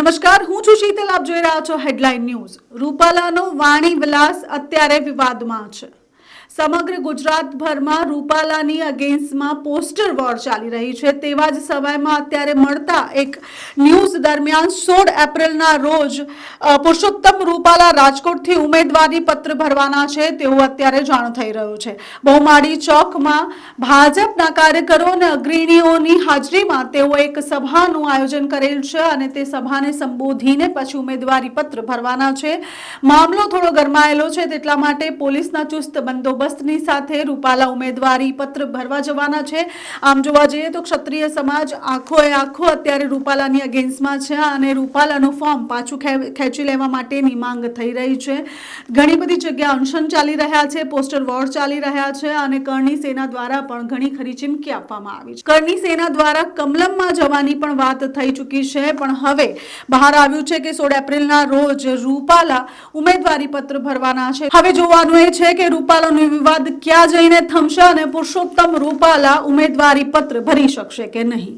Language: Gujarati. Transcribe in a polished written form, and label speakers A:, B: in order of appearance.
A: નમસ્કાર, હું છું શીતલ. આપ જોઈ રહ્યા છો હેડલાઇન ન્યૂઝ. રૂપાલાનો વાણી વિલાસ અત્યારે વિવાદમાં છે. સમગ્ર ગુજરાતભરમાં રૂપાલાની અગેન્સ્ટમાં પોસ્ટર વોર ચાલી રહી છે. તેવા જ સમયમાં અત્યારે મળતા એક ન્યૂઝ દરમિયાન 16 એપ્રિલના રોજ પુરુષોત્તમ રૂપાલા રાજકોટથી ઉમેદવારી પત્ર ભરવાના છે તેવું અત્યારે જાણ થઈ રહ્યું છે. બહુમાળી ચોકમાં ભાજપના કાર્યકરો અને અગ્રણીઓની હાજરીમાં તેઓ એક સભાનું આયોજન કરેલ છે અને તે સભાને સંબોધીને પછી ઉમેદવારી પત્ર ભરવાના છે. મામલો થોડો ગરમાયેલો છે, તેટલા માટે પોલીસના ચુસ્ત બંદોબસ્તની સાથે રૂપાલા ઉમેદવારી પત્ર ભરવા જવાના છે. આમ જોવા જઈએ તો ક્ષત્રિય સમાજ આખો અત્યારે રૂપાલાની અગેન્સ્ટમાં છે અને રૂપાલાનું ફોર્મ પાછું ખેંચી લેવા માટેની માંગ થઈ રહી છે. ઘણી બધી જગ્યા અનશન ચાલી રહ્યા છે, પોસ્ટર વોર ચાલી રહ્યા છે અને કરણી સેના દ્વારા પણ ઘણી ખરી ચીમકી આપવામાં આવી છે. કરણી સેના દ્વારા કમલમમાં જવાની પણ વાત થઈ ચૂકી છે, પણ હવે બહાર આવ્યું છે કે 16 એપ્રિલના રોજ રૂપાલા ઉમેદવારી પત્ર ભરવાના છે. હવે જોવાનું એ છે કે રૂપાલાનો વિવાદ ક્યાં જઈને થમશે અને પુરુષોત્તમ રૂપાલા ઉમેદવારી પત્ર ભરી શકશે કે નહીં.